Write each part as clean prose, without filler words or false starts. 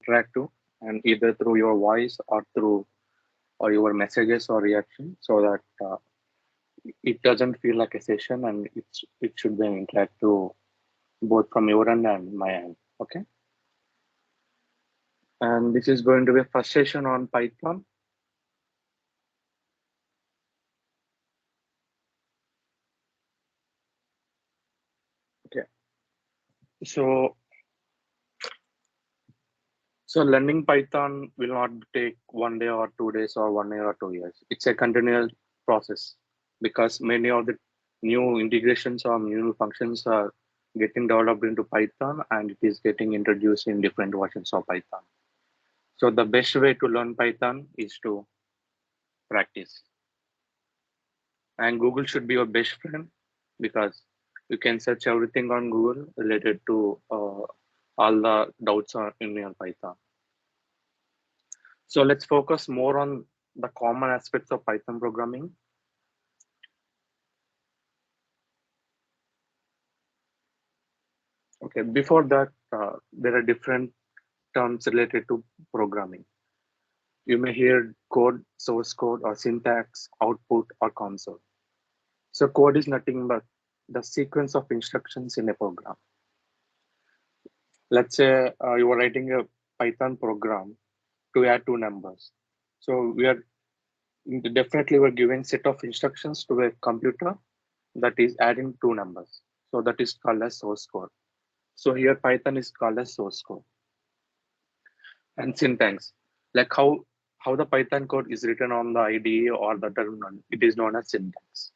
interactive, and either through your voice or through or your messages or reaction, so that it doesn't feel like a session, and it should be interactive both from your end and my end. Okay, and this is going to be a first session on Python. Okay, so learning Python will not take 1 day or 2 days or 1 year or 2 years. It's a continual process because many of the new integrations or new functions are getting developed into Python, and it is getting introduced in different versions of Python. So the best way to learn Python is to practice. And Google should be your best friend because you can search everything on Google related to all the doubts in your Python. So let's focus more on the common aspects of Python programming. Okay, before that, there are different terms related to programming. You may hear code, source code, or syntax, output, or console. So code is nothing but the sequence of instructions in a program. Let's say you are writing a Python program to add two numbers. So we are definitely we're giving set of instructions to a computer that is adding two numbers. So that is called as source code. So here Python is called as source code. And syntax, like how the Python code is written on the IDE or the terminal, it is known as syntax.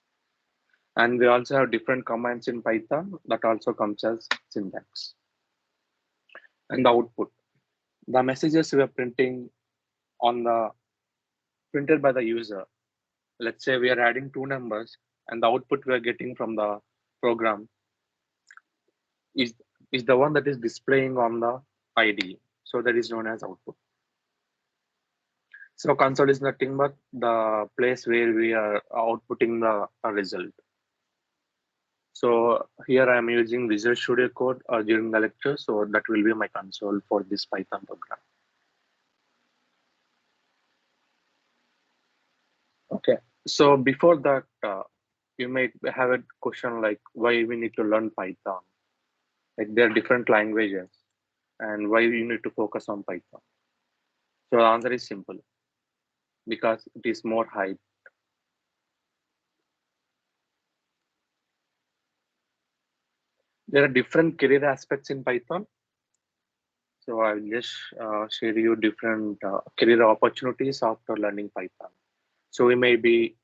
And we also have different commands in Python that also comes as syntax. And the output, the messages we are printing on the printed by the user. Let's say we are adding two numbers, and the output we are getting from the program is the one that is displaying on the IDE. So that is known as output. So console is nothing but the place where we are outputting the result. So here I am using Visual Studio Code during the lecture, so that will be my console for this Python program. Okay, so before that, you might have a question like why we need to learn Python. Like there are different languages, and why you need to focus on Python. So the answer is simple, because it is more hype. There are different career aspects in Python. So I'll just share you different career opportunities after learning Python. So we may be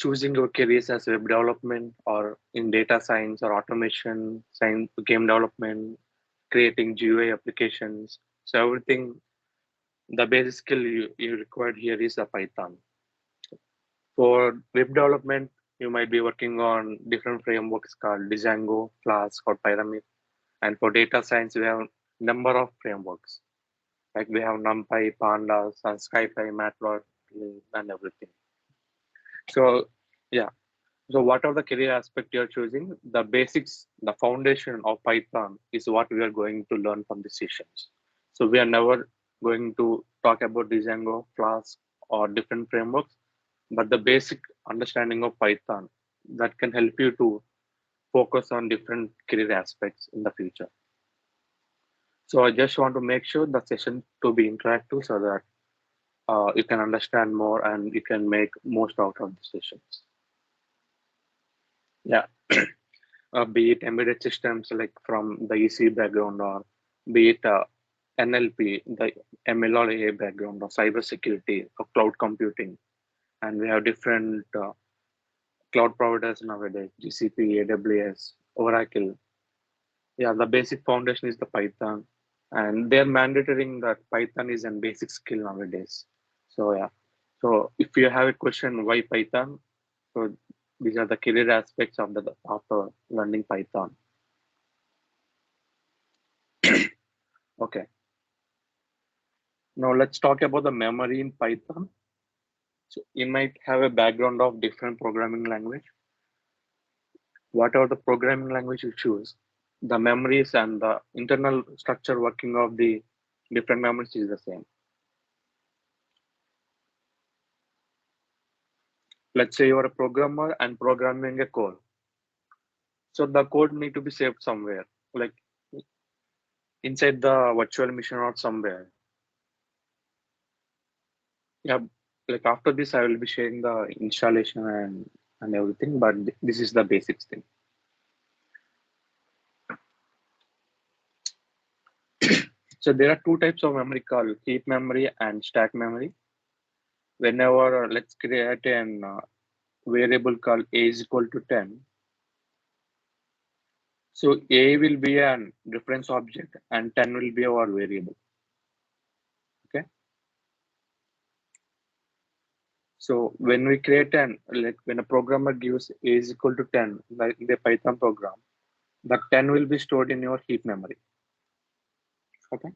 choosing your careers as web development or in data science or automation, science, game development, creating GUI applications. So everything, the basic skill you required here is a Python. For web development, you might be working on different frameworks called Django, Flask, or Pyramid. And for data science, we have number of frameworks. Like we have NumPy, Pandas, and SkyPy, Matplotlib, and everything. So yeah. So whatever the career aspect you're choosing, the basics, the foundation of Python is what we are going to learn from the sessions. So we are never going to talk about Django, Flask, or different frameworks, but the basic understanding of Python that can help you to focus on different career aspects in the future. So I just want to make sure the session to be interactive so that you can understand more and you can make most out of the sessions. Yeah, be it embedded systems like from the EC background, or be it NLP, the MLA background, or cybersecurity or cloud computing. And we have different cloud providers nowadays, GCP, AWS, Oracle. Yeah, the basic foundation is the Python, and they're mandating that Python is a basic skill nowadays. So yeah, so if you have a question why Python, so these are the career aspects of the after learning Python. Okay, now let's talk about the memory in Python. So you might have a background of different programming language. Whatever the programming language you choose, the memories and the internal structure working of the different memories is the same. Let's say you're a programmer and programming a code. So the code need to be saved somewhere, like inside the virtual machine or somewhere. Yeah, like after this, I will be sharing the installation and everything, but this is the basics thing. So there are two types of memory called heap memory and stack memory. Whenever let's create an variable called a is equal to 10. So a will be an reference object and 10 will be our variable. Okay. So when we create an, like when a programmer gives a is equal to 10, like in the Python program, the 10 will be stored in your heap memory. Okay.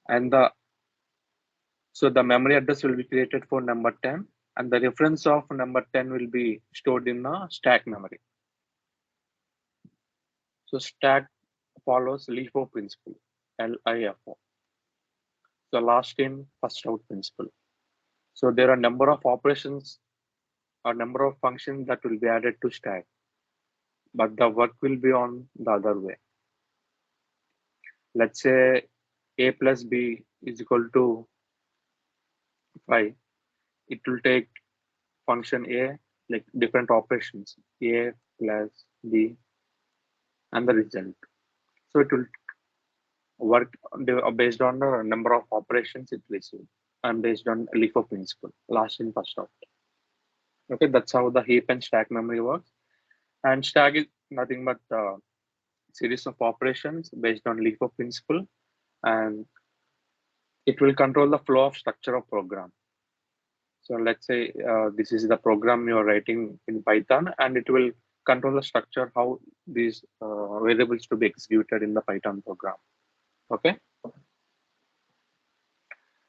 And the memory address will be created for number 10 and the reference of number 10 will be stored in the stack memory. So stack follows LIFO principle, LIFO. So last in, first out principle. So there are number of operations or number of functions that will be added to stack, but the work will be on the other way. Let's say a plus b is equal to 5. It will take function a, like different operations, a plus b, and the result. So it will work based on the number of operations it receives and based on LIFO principle, last in first out. Okay, that's how the heap and stack memory works. And stack is nothing but a series of operations based on LIFO principle, and it will control the flow of structure of program. So let's say this is the program you're writing in Python, and it will control the structure how these variables to be executed in the Python program. Okay,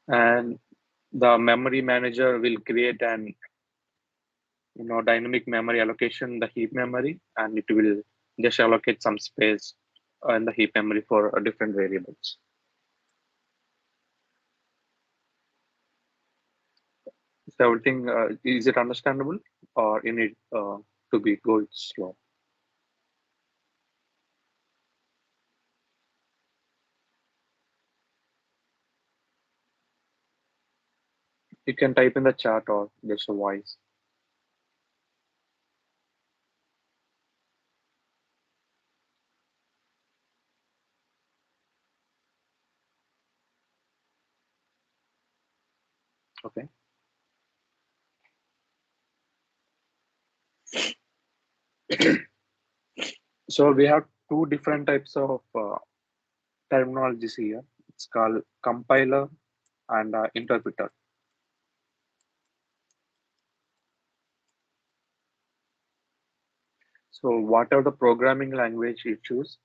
and the memory manager will create an dynamic memory allocation in the heap memory, and it will just allocate some space in the heap memory for different variables. So everything is it understandable, or you need to be go slow? You can type in the chat or just a voice. Okay. So we have two different types of terminologies here. It's called compiler and interpreter. So whatever the programming language you choose,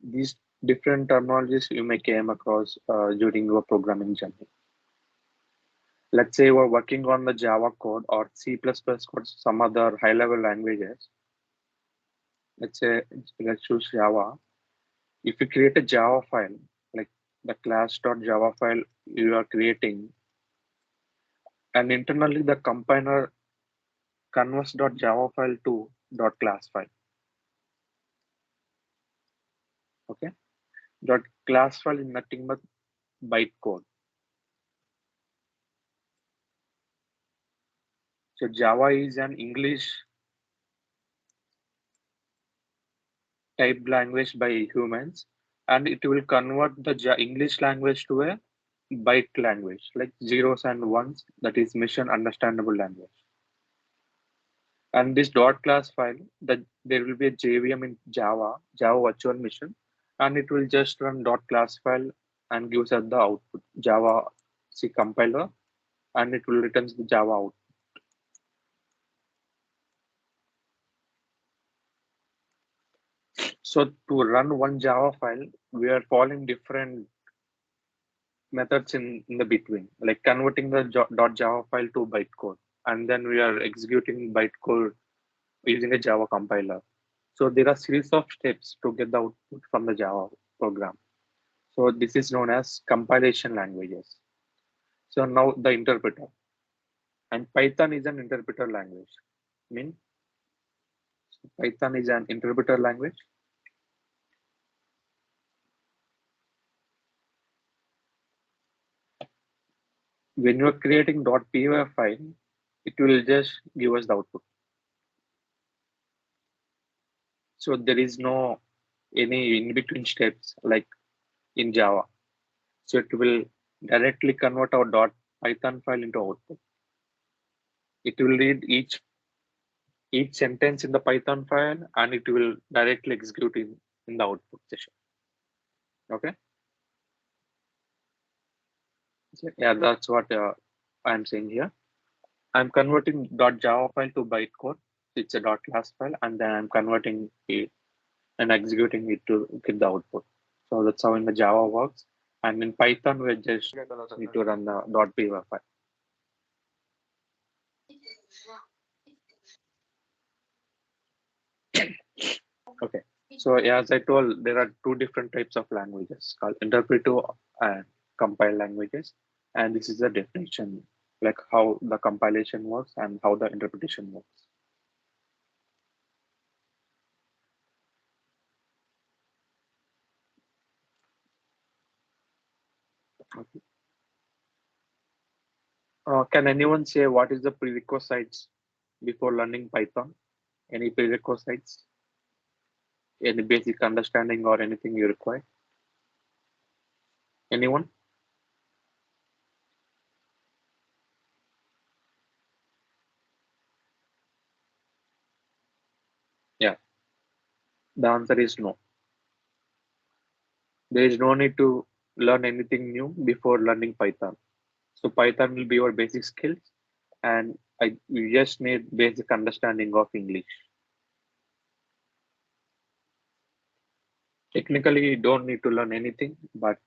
these different terminologies you may came across during your programming journey. Let's say we're working on the Java code or C++ code, some other high-level languages. Let's say let's choose Java. If you create a Java file, like the class.java file you are creating, and internally the compiler converts .java file to .class file. Okay, .class file is nothing but bytecode. So Java is an English typed language by humans, and it will convert the English language to a byte language, like zeros and ones, that is machine understandable language. And this .class file, that there will be a JVM in Java virtual machine, and it will just run .class file and gives us the output Java C compiler, and it will return the Java out. So to run one Java file, we are following different methods in the between, like converting the .java file to bytecode, and then we are executing bytecode using a Java compiler. So there are series of steps to get the output from the Java program. So this is known as compilation languages. So now the interpreter, and Python is an interpreter language. Mean Python is an interpreter language. When you are creating .py file, it will just give us the output. So there is no any in between steps like in Java. So it will directly convert our .python file into output. It will read each sentence in the Python file and it will directly execute in the output session. Okay. So, yeah, that's what I'm saying here. I'm converting .java file to bytecode. It's a .class file, and then I'm converting it and executing it to get the output. So that's how in the Java works. And in Python, we just need to run the .py file. Okay. So as I told, there are two different types of languages called interpretive and compile languages. And this is the definition, like how the compilation works and how the interpretation works. Okay. Can anyone say what is the prerequisites before learning Python? Any prerequisites? Any basic understanding or anything you require? Anyone? Yeah, the answer is no. There is no need to learn anything new before learning Python. So Python will be your basic skills, and you just need basic understanding of English. Technically, you don't need to learn anything, but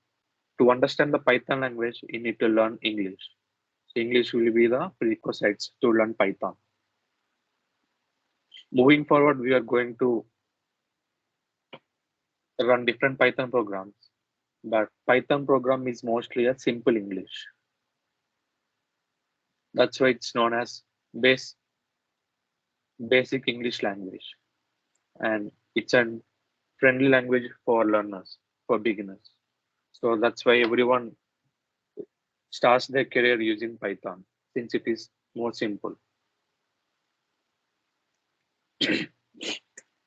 to understand the Python language, you need to learn English. So English will be the prerequisites to learn Python. Moving forward, we are going to run different Python programs, but Python program is mostly a simple English. That's why it's known as base, basic English language. And it's a friendly language for learners, for beginners. So that's why everyone starts their career using Python since it is more simple.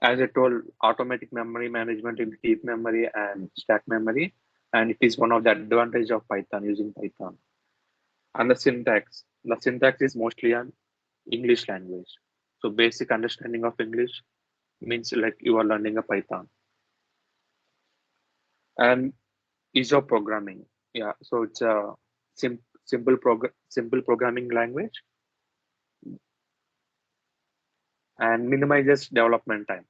As I told, automatic memory management in heap memory and stack memory, and it is one of the advantage of Python using Python. And the syntax is mostly an English language. So basic understanding of English means like you are learning a Python. And ease of programming. Yeah, so it's a simple programming language and minimizes development time.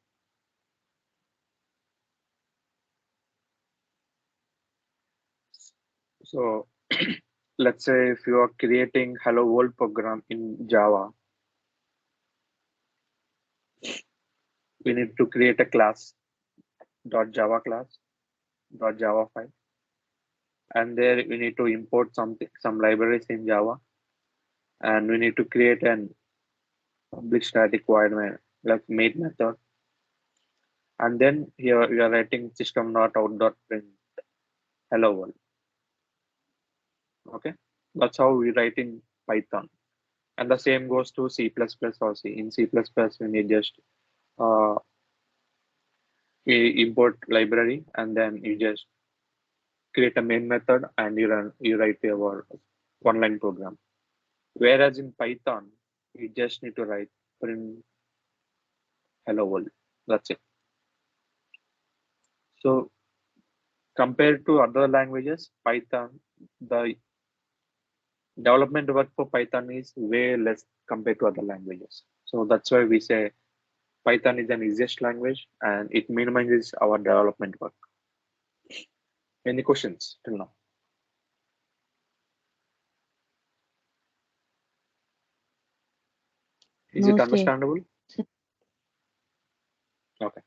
So let's say if you are creating hello world program in Java, we need to create a class .java class .java file, and there we need to import some libraries in Java, and we need to create an public static void like main method, and then here we are writing system.out.print hello world. Okay, that's how we write in Python, and the same goes to C++ or C. In C++, we need just uh, we import library, and then you just create a main method and you write your one line program. Whereas in Python, you just need to write print hello world. That's it. So compared to other languages, Python, the development work for Python is way less compared to other languages. So that's why we say Python is an easiest language and it minimizes our development work. Any questions till now? Is No, it sir. understandable? Okay.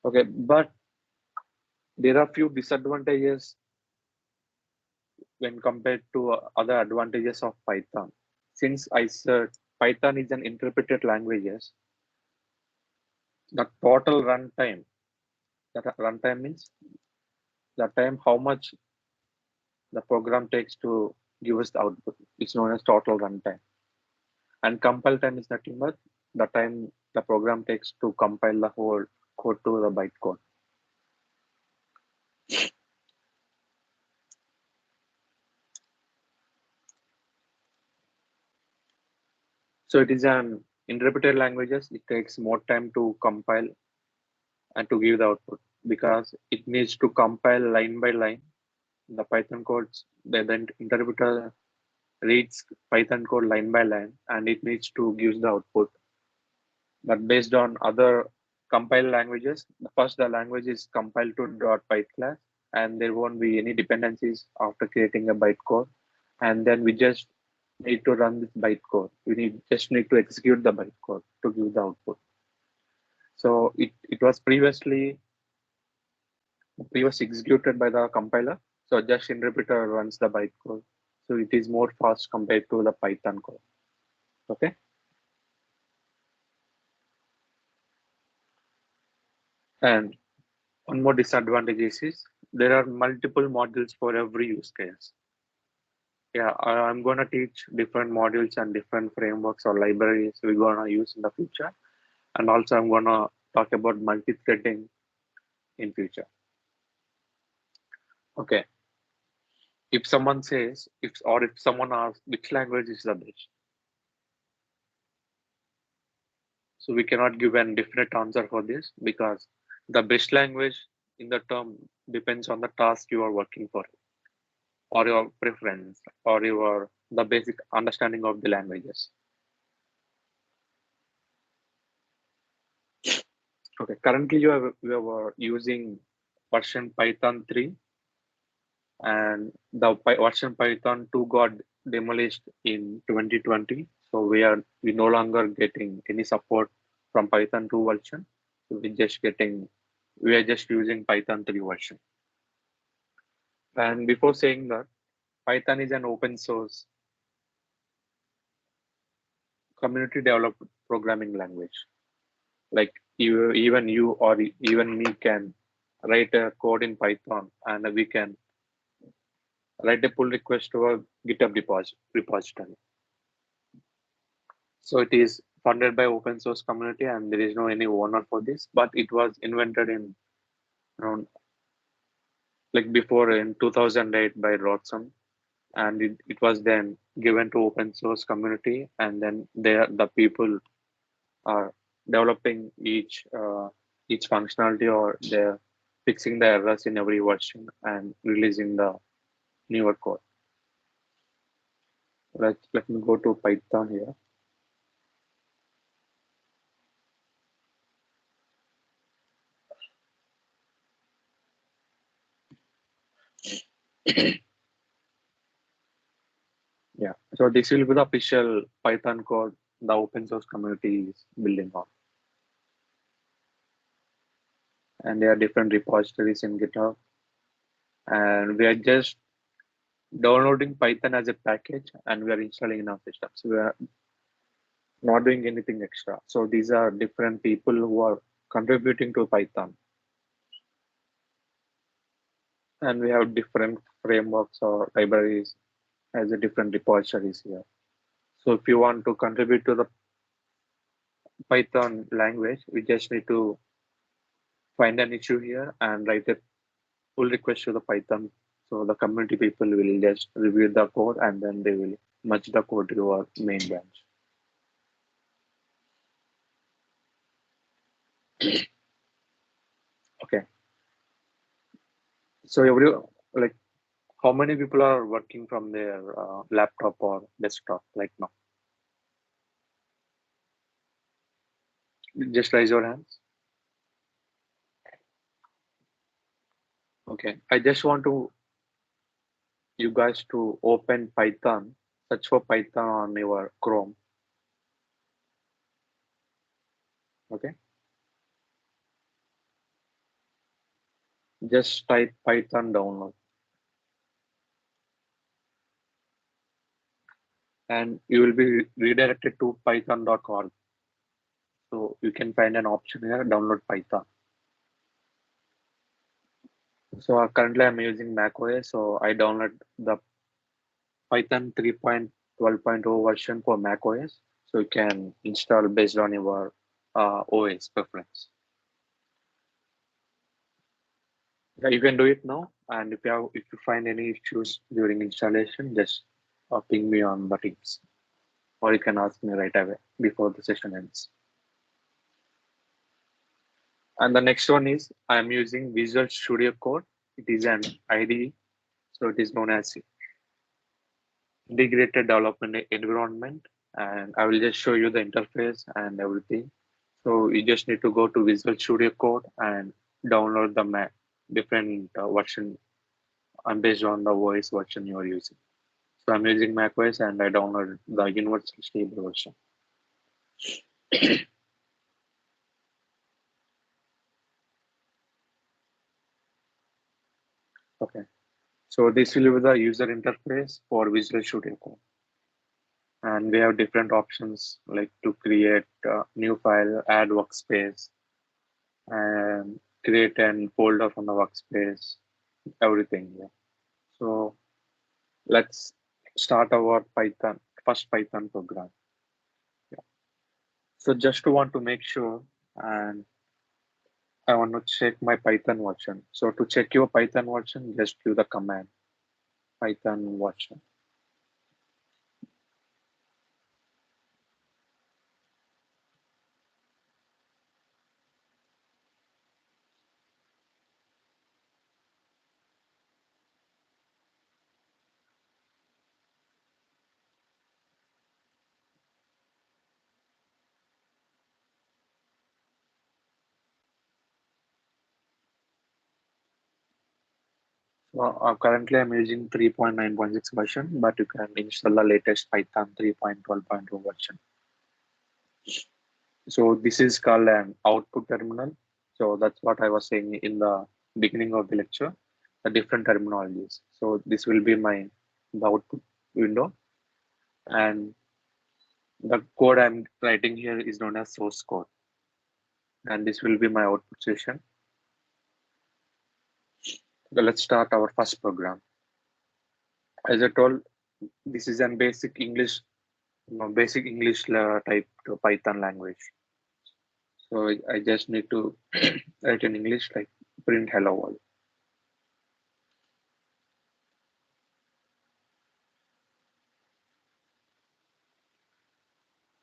Okay, but There are few disadvantages when compared to other advantages of Python. Since I said Python is an interpreted language, the total runtime, that runtime means the time how much the program takes to give us the output. It's known as total runtime. And compile time is nothing but the time the program takes to compile the whole code to the bytecode. So it is an interpreted languages. It takes more time to compile and to give the output because it needs to compile line by line. The Python codes, the interpreter reads Python code line by line and it needs to give the output. But based on other compiled languages, first the language is compiled to .py class and there won't be any dependencies after creating a bytecode. And then we just need to run this bytecode. We just need to execute the bytecode to give the output. So it was previously executed by the compiler. So just interpreter runs the bytecode. So it is more fast compared to the Python code. Okay. And one more disadvantage is there are multiple modules for every use case. Yeah, I'm gonna teach different modules and different frameworks or libraries we're gonna use in the future. And also I'm gonna talk about multi-threading in future. Okay. If someone says, if someone asks which language is the best, so we cannot give an definite answer for this because the best language in the term depends on the task you are working for or your preference or your the basic understanding of the languages. Okay, currently we are using version Python 3 and the version Python 2 got demolished in 2020. So we no longer getting any support from Python 2 version. So we are just using Python 3 version. And before saying that, Python is an open source community developed programming language. Like even you or even me can write a code in Python and we can write a pull request to a GitHub repository. So it is funded by open source community and there is no any owner for this, but it was invented in around like before in 2008 by Rodson and it was then given to open source community and then the people are developing each functionality or they're fixing the errors in every version and releasing the newer code. Let me go to Python here. Yeah, so this will be the official Python code the open source community is building on. And there are different repositories in GitHub. And we are just downloading Python as a package and we are installing in our system. So we are not doing anything extra. So these are different people who are contributing to Python. And we have different frameworks or libraries as a different repositories here. So if you want to contribute to the Python language, we just need to find an issue here and write a pull request to the Python. So the community people will just review the code and then they will merge the code to our main branch. Okay. So like how many people are working from their laptop or desktop like now? Just raise your hands. Okay. I just want you guys to open Python, search for Python on your Chrome. Okay. just type Python download, and you will be redirected to python.org. So you can find an option here, download Python. So currently I'm using macOS, so I download the Python 3.12.0 version for macOS. So you can install based on your OS preference. Yeah, you can do it now. And if you find any issues during installation, just ping me on the Teams, or you can ask me right away before the session ends. And the next one is I'm using Visual Studio Code. It is an IDE, so it is known as integrated development environment. And I will just show you the interface and everything. So you just need to go to Visual Studio Code and download the different version based on the OS version you are using. So I'm using macOS and I downloaded the universal stable version. Okay. So this will be the user interface for Visual Studio Code. And we have different options like to create a new file, add workspace, and create an folder from the workspace, everything. Yeah. So let's start our first Python program. Yeah. So just to want to make sure, and I want to check my Python version. So to check your Python version, just give the command Python version. So currently I'm using 3.9.6 version, but you can install the latest Python 3.12.0 version. So this is called an output terminal. So that's what I was saying in the beginning of the lecture, the different terminologies. So this will be the output window, and the code I'm writing here is known as source code, and this will be my output session. So let's start our first program. As I told, this is an basic English, basic English type Python language. So I just need to write in English like print hello world.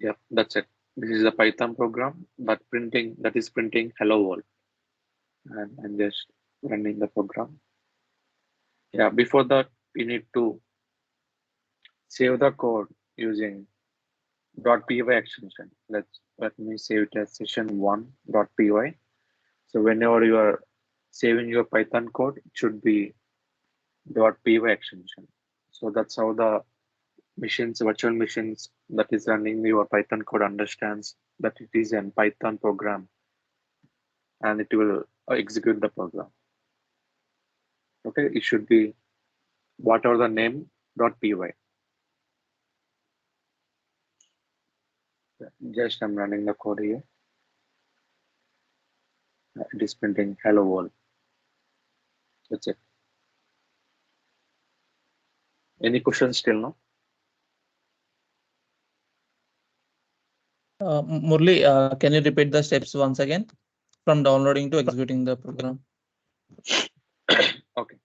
Yeah, that's it. This is a Python program, but that is printing hello world, and I'm just running the program. Yeah, before that, you need to save the code using .py extension. Let me save it as session1.py. So whenever you are saving your Python code, it should be .py extension. So that's how the virtual machines that is running your Python code understands that it is a Python program, and it will execute the program. Okay, it should be whatever the name .py. Just I'm running the code here. It is printing hello world. That's it. Any questions still now? Murli, can you repeat the steps once again from downloading to executing the program? Okay.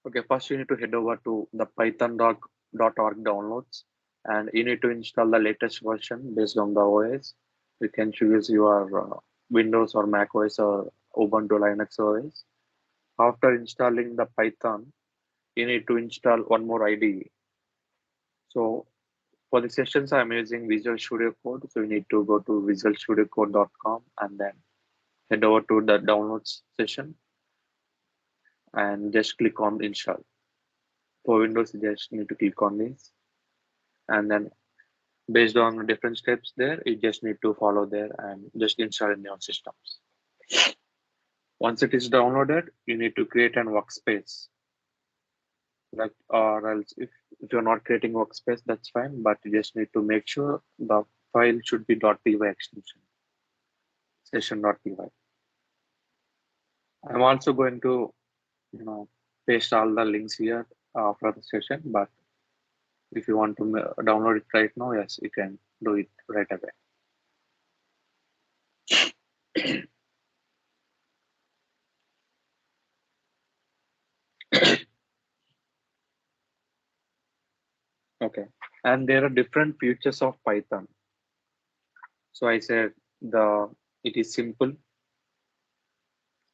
Okay, first you need to head over to the python.org downloads, and you need to install the latest version based on the OS. You can choose your Windows or Mac OS or Ubuntu Linux OS. After installing the Python, you need to install one more IDE. So for the sessions, I'm using Visual Studio Code. So you need to go to visualstudiocode.com and then head over to the downloads session and just click on install. For Windows, you just need to click on this, and then based on different steps there, you just need to follow there and just install in your systems. Once it is downloaded, you need to create an workspace. Like, or else if you're not creating workspace, that's fine, but you just need to make sure the file should be .py extension, session.py. I'm also going to, paste all the links here for the session, but if you want to download it right now, yes, you can do it right away. Okay, and there are different features of Python. So I said it is simple.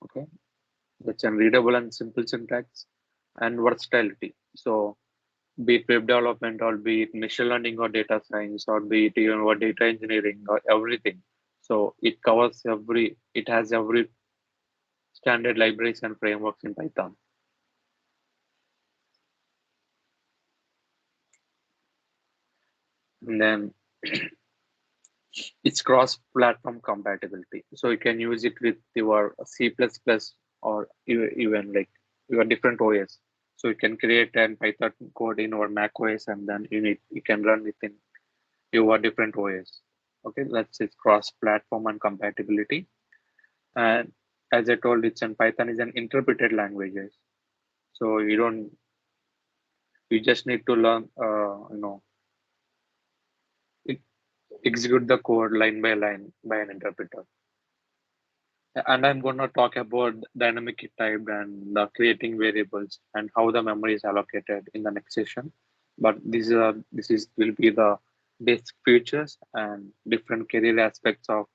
Okay, that's unreadable and simple syntax and versatility. So be it web development or be it machine learning or data science or be it even or data engineering or everything. So it has every standard libraries and frameworks in Python. And then it's cross-platform compatibility. So you can use it with your C++ or even like your different OS. So you can create an Python code in our macOS and then you can run it in your different OS. Okay, that's it, cross-platform and compatibility. And as I told, it's in Python is an interpreted languages. So you just need to learn, it, execute the code line by line by an interpreter. And I'm going to talk about dynamic type and the creating variables and how the memory is allocated in the next session. But this is will be the basic features and different career aspects of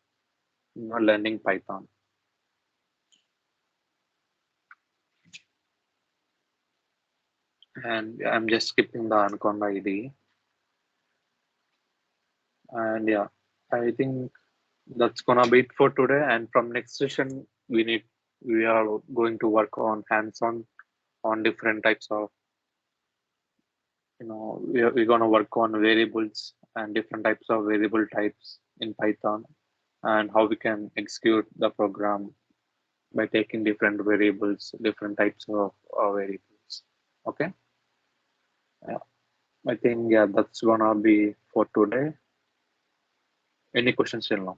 learning Python. And I'm just skipping the Anaconda ID. And yeah, I think that's gonna be it for today. And from next session, we are going to work on hands-on on different types of we're going to work on variables and different types of variable types in Python and how we can execute the program by taking different variables, different types of variables. Okay. Yeah. I think, yeah, that's gonna be for today. Any questions till now?